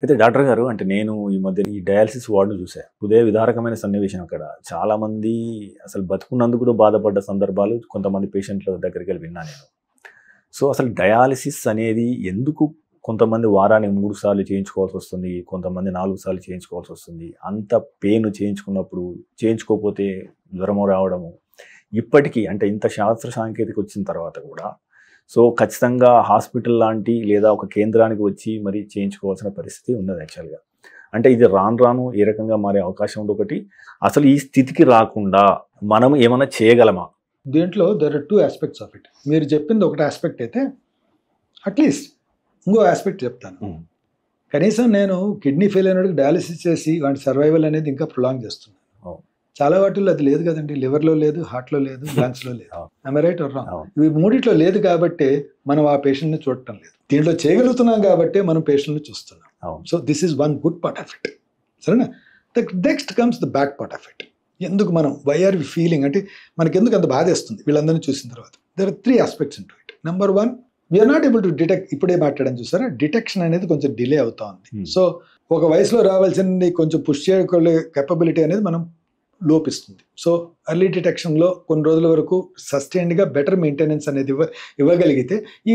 అయితే డాక్టర్ గారు అంటే నేను ఈ మధ్య ఈ డయాలసిస్ వార్డును చూసా. హృదయ విదారకమైన సన్నివేశం అక్కడ. చాలామంది అసలు బతుకున్నందుకు కూడా బాధపడ్డ సందర్భాలు కొంతమంది పేషెంట్ల దగ్గరికెళ్ళి విన్నా నేను. సో, అసలు డయాలిసిస్ అనేది ఎందుకు కొంతమంది వారానికి 3 సార్లు చేయించుకోవాల్సొస్తుంది. కొంతమంది 4 సార్లు చేయించుకోవాల్సొస్తుంది. అంత పెయిన్ చేయించుకున్నప్పుడు, చేయించుకోకపోతే జ్వరము రావడము. ఇప్పటికీ అంటే ఇంత శాస్త్ర సాంకేతిక వచ్చిన తర్వాత కూడా సో, ఖచ్చితంగా హాస్పిటల్ లాంటి లేదా ఒక కేంద్రానికి వచ్చి మరి చేయించుకోవాల్సిన పరిస్థితి ఉన్నది యాక్చువల్‌గా. అంటే ఇది రాను రాను ఏ రకంగా మారే అవకాశం ఉంది ఒకటి. అసలు ఈ స్థితికి రాకుండా మనం ఏమన్నా చేయగలమా? దీంట్లో there are 2 aspects of it. మీరు చెప్పింది ఒకటి ఆస్పెక్ట్ అయితే అట్లీస్ట్ ఇంకో ఆస్పెక్ట్ చెప్తాను. కనీసం నేను కిడ్నీ ఫెయిల్ అయినోడికి డయాలిసిస్ చేసి వాడి సర్వైవల్ అనేది ఇంకా ప్రొలాంగ్ చేస్తున్నాను. చాలా వాటిల్లో అది లేదు కదండి. లివర్లో లేదు, హార్ట్లో లేదు, లంగ్స్లో లేదు. I right are wrong? ఇవి మూడిట్లో లేదు కాబట్టి మనం ఆ పేషెంట్ని చూడటం లేదు. దీంట్లో చేయగలుగుతున్నాం కాబట్టి మనం పేషెంట్ని చూస్తున్నాం. So this is one good part of it. సరేనా? The next comes the bad part of it. ఎందుకు మనం వై ఆర్ వి ఫీలింగ్ అంటే మనకి ఎందుకు అంత బాధేస్తుంది వీళ్ళందరినీ చూసిన తర్వాత? There are 3 aspects into it. Number 1, we are not able to detect. ఇప్పుడే మాట్లాడడం చూసారా, డిటెక్షన్ అనేది కొంచెం డిలే అవుతా ఉంది. సో ఒక వయసులో రావాల్సింది కొంచెం పుష్ చేయగల కెపబిలిటీ అనేది మనం లోపిస్తుంది. సో ఎర్లీ డిటెక్షన్లో కొన్ని రోజుల వరకు సస్టైన్డ్గా బెటర్ మెయింటెనెన్స్ అనేది ఇవ్వగలిగితే ఈ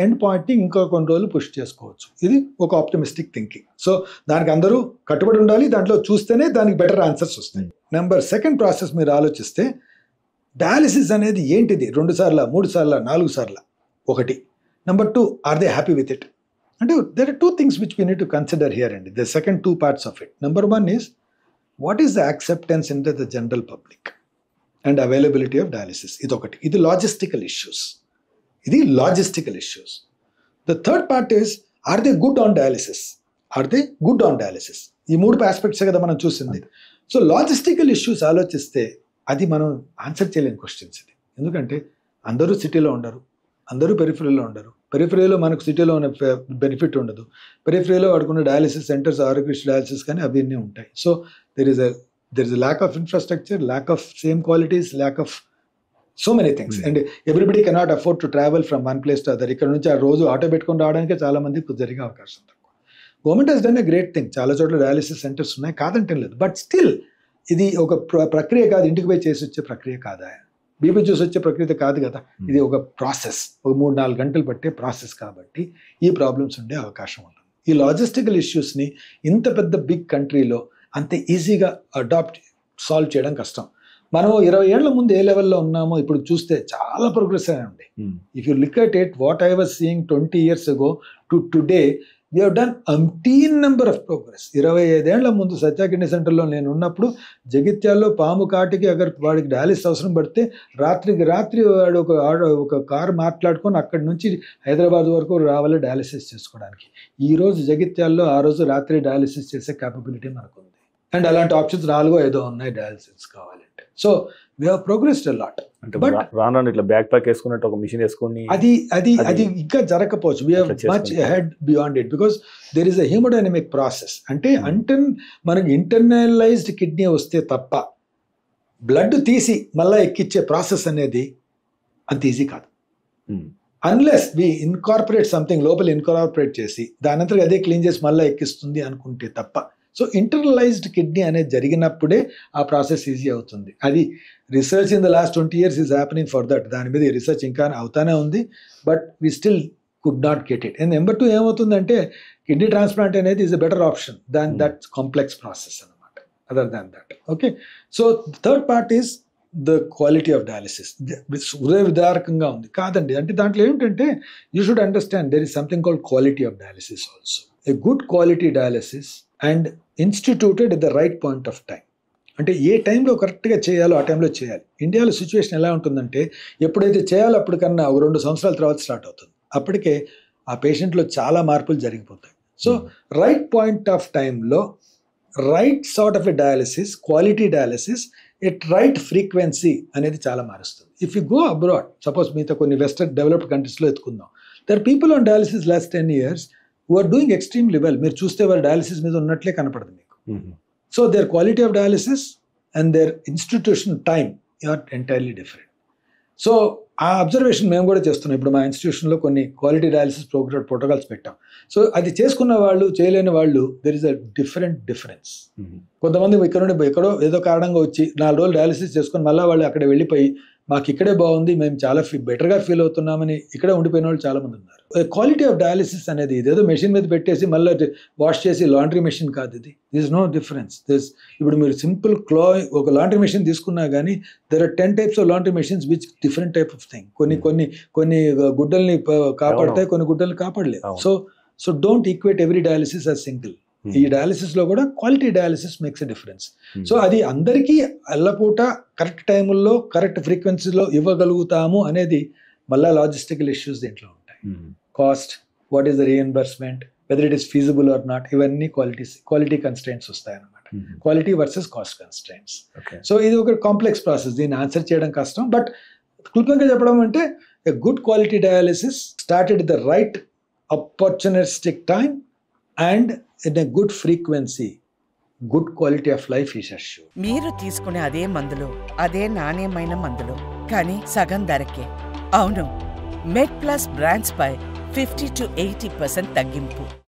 ఎండ్ పాయింట్ని ఇంకా కొన్ని రోజులు పుష్ చేసుకోవచ్చు. ఇది ఒక ఆప్టమిస్టిక్ థింకింగ్. సో దానికి అందరూ కట్టుబడి ఉండాలి. దాంట్లో చూస్తేనే దానికి బెటర్ ఆన్సర్స్ వస్తాయి. సెకండ్ ప్రాసెస్ మీరు ఆలోచిస్తే డయాలిసిస్ అనేది ఏంటిది? 2 సార్లు, 3 సార్లు, 4 సార్లు? ఒకటి. Number 2, are they happy with it? అంటే there are 2 things which we need to consider here అండి. The second 2 parts of it. Number 1 is what is the acceptance into the general public and availability of dialysis? ఇది ఒకటి. ఇది logistical issues. The third part is, are they good on dialysis? ఈ 3 aspects కదా మనం చూసింది. So logistical issues ఆలోచిస్తే అది మనం ఆన్సర్ చేయలేని క్వశ్చన్స్ ఇది. ఎందుకంటే అందరూ సిటీలో ఉండరు, అందరూ పెరిఫరీలో ఉండరు. పెరిఫరీలో మనకు సిటీలో ఉన్న బెనిఫిట్ ఉండదు. పెరిఫరీలో వాడుకున్న డయాలిసిస్ సెంటర్స్, ఆరోగ్యశ్రీ డయాలిసిస్ కానీ అవన్నీ ఉంటాయి. So there is a lack of infrastructure, lack of same qualities, lack of so many things. And everybody cannot afford to travel from one place to other. ఇక్కడ నుంచి ఆ రోజు auto పెట్టుకొని రావడానికి చాలా మందికి జరిగే అవకాశం తక్కువ. Government has done a great thing. చాలా చోట్ల డయాలిసిస్ సెంటర్స్ ఉన్నాయి, కాదంటే లేదు. బట్ స్టిల్ ఇది ఒక ప్రక్రియ కాదు, ఇంటికి పోయి చేసి వచ్చే ప్రక్రియ కాదా? బీపీ చూసి వచ్చే ప్రక్రియ కాదు కదా. ఇది ఒక ప్రాసెస్, ఒక 3-4 గంటలు పట్టే ప్రాసెస్ కాబట్టి ఈ ప్రాబ్లమ్స్ ఉండే అవకాశం ఉంటుంది. ఈ లాజిస్టికల్ ఇష్యూస్ని ఇంత పెద్ద బిగ్ కంట్రీలో అంత ఈజీగా సాల్వ్ చేయడం కష్టం. మనం 20 ఏళ్ల ముందు ఏ లెవెల్లో ఉన్నామో ఇప్పుడు చూస్తే చాలా ప్రోగ్రెస్ అయ్యండి. If you look at it, what I was seeing 20 years ago to today, we have done umpteen number of progress. 25 ఏళ్ల ముందు సత్య కిడ్నీ సెంటర్లో నేను ఉన్నప్పుడు జగిత్యాల్లో పాము కాటికి వాడికి డయాలిసిస్ అవసరం పడితే రాత్రికి రాత్రి వాడు ఒక కారు మాట్లాడుకొని అక్కడి నుంచి హైదరాబాద్ వరకు రావాలి డయాలిసిస్ చేసుకోవడానికి. ఈరోజు జగిత్యాల్లో ఆ రోజు రాత్రి డయాలిసిస్ చేసే క్యాపబిలిటీ మనకు ఉంది. అండ్ అలాంటి ఆప్షన్స్ 4 ఉన్నాయి డయాలిసిస్ కావాలంటే. So we have progressed a lot. But రాను ఇట్లా బ్యాక్ ప్యాక్ వేసుకున్నట్టు ఒక మిషన్ వేసుకొని అది ఇంకా జరగకపోవచ్చు. we have much ahead beyond it because there is a hemodynamic process. అంటే మనకి ఇంటర్నలైజ్డ్ కిడ్నీ వస్తే తప్ప బ్లడ్ తీసి మళ్ళీ ఎక్కిచ్చే ప్రాసెస్ అనేది అంత ఈజీ కాదు. అన్లెస్ వి ఇన్కార్పొరేట్ సంథింగ్, లోపల ఇన్కార్పొరేట్ చేసి దానంతరం అదే క్లీన్ చేసి మళ్ళీ ఎక్కిస్తుంది అనుకుంటే తప్ప. సో ఇంటర్నలైజ్డ్ కిడ్నీ అనేది జరిగినప్పుడే ఆ ప్రాసెస్ ఈజీ అవుతుంది. అది research in the last 20 years is happening for that. దాని మీద రీసెర్చ్ ఇంకా అవుతానే ఉంది. But we still could not get it. And number 2 ఏమవుతుందంటే కిడ్నీ ట్రాన్స్ప్లాంట్ అనేది is a better option than that complex process అనమాట. Other than that. Okay. So third part is the quality of dialysis. హృదయ విదారకంగా ఉంది కాదండి. అంటే దాంట్లో ఏంటంటే you should understand there is something called quality of dialysis also. A good quality dialysis and ఇన్స్టిట్యూటెడ్ at the right point of time. అంటే ఏ టైంలో కరెక్ట్గా చేయాలో ఆ టైంలో చేయాలి. ఇండియాలో సిచ్యువేషన్ ఎలా ఉంటుందంటే ఎప్పుడైతే చేయాలో అప్పటికన్నా ఒక 2 సంవత్సరాల తర్వాత స్టార్ట్ అవుతుంది. అప్పటికే ఆ పేషెంట్లో చాలా మార్పులు జరిగిపోతాయి. సో రైట్ పాయింట్ ఆఫ్ టైంలో right sort of a dialysis, quality dialysis at right frequency అనేది చాలా మారుస్తుంది. If you go abroad, suppose మీతో కొన్ని వెస్టర్న్ డెవలప్డ్ కంట్రీస్లో ఎత్తుకుందాం, there people on dialysis last 10 years who are doing extremely well. మీరు చూస్తే వారు డయాలిసిస్ మీద ఉన్నట్లే కనపడదు మీకు. So their quality of dialysis and their institutional time are entirely different. So ఆ అబ్జర్వేషన్ మేము కూడా చేస్తున్నాం. ఇప్పుడు మా ఇన్స్టిట్యూషన్లో కొన్ని క్వాలిటీ డయాలిసిస్ ప్రోటోకాల్స్ పెట్టాం. సో అది చేసుకున్న వాళ్ళు చేయలేని వాళ్ళు దెర్ ఇస్ అ డిఫరెన్స్. కొంతమంది ఇక్కడ నుండి ఎక్కడో ఏదో కారణంగా వచ్చి 4 రోజులు డయాలిసిస్ చేసుకొని మళ్ళీ వాళ్ళు అక్కడ వెళ్ళిపోయి మాకు ఇక్కడే బాగుంది, మేము చాలా బెటర్గా ఫీల్ అవుతున్నామని ఇక్కడే ఉండిపోయిన వాళ్ళు చాలా మంది ఉన్నారు. క్వాలిటీ ఆఫ్ డయాలిసిస్ అనేది ఇదేదో మెషిన్ మీద పెట్టేసి మళ్ళీ వాష్ చేసి లాండ్రీ మెషిన్ కాదు. ఇది దిస్ నో డిఫరెన్స్. ఇప్పుడు మీరు సింపుల్ ఒక లాండ్రీ మెషిన్ తీసుకున్నా కానీ there are 10 types of laundry machines which different type of thing. కొన్ని గుడ్డల్ని కాపాడతాయి, కొన్ని గుడ్డల్ని కాపాడలేదు. So don't equate every dialysis as single. ఈ డయాలిసిస్ లో కూడా quality dialysis makes a difference. So అది అందరికీ అల్లపూట కరెక్ట్ టైముల్లో కరెక్ట్ ఫ్రీక్వెన్సీలో ఇవ్వగలుగుతాము అనేది మళ్ళీ లాజిస్టికల్ ఇష్యూస్ దీంట్లో ఉంటాయి. Cost, what is the reimbursement, whether it is feasible or not, ఇవన్నీ క్వాలిటీ కన్స్ట్రెయింట్స్ వస్తాయి అన్నమాట. Quality versus cost constraints. So ఇది ఒక కాంప్లెక్స్ ప్రాసెస్, దీన్ని ఆన్సర్ చేయడం కష్టం. బట్ క్లుప్తంగా చెప్పడం అంటే a good quality dialysis started the right opportunistic time and in a good frequency, good quality of life is assured. మీరు తీసుకునే అదే మందులు, అదే నాణ్యమైన మందులు, కానీ సగం ధరకే. అవును, మెడ్ ప్లస్ బ్రాండ్స్ పై 50 to 80% తగ్గింపు.